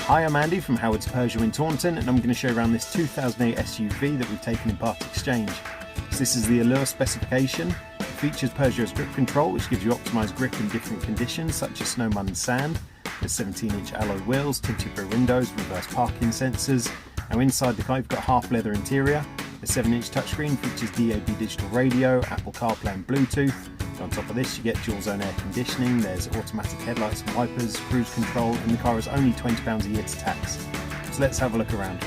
Hi, I'm Andy from Howard's Peugeot in Taunton, and I'm going to show you around this 2008 SUV that we've taken in part exchange. So this is the Allure specification. It features Peugeot's grip control, which gives you optimised grip in different conditions such as snow, mud and sand. There's 17-inch alloy wheels, tinted rear windows, reverse parking sensors. Now inside the car you've got a half leather interior. The 7-inch touchscreen features DAB digital radio, Apple CarPlay and Bluetooth. On top of this you get dual zone air conditioning, there's automatic headlights and wipers, cruise control, and the car is only £20 a year to tax. So let's have a look around.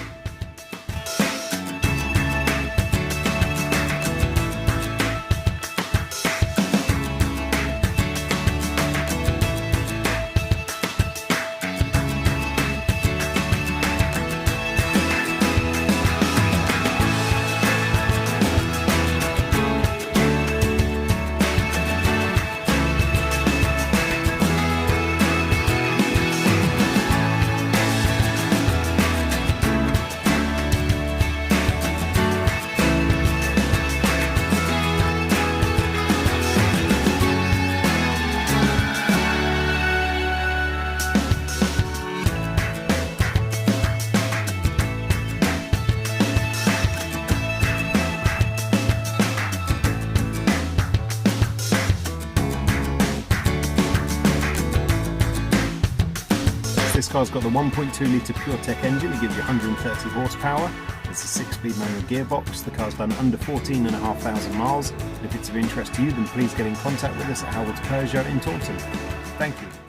This car's got the 1.2 litre PureTech engine. It gives you 130 horsepower. It's a 6-speed manual gearbox. The car's done under 14,500 miles. And if it's of interest to you, then please get in contact with us at Howard's Peugeot in Taunton. Thank you.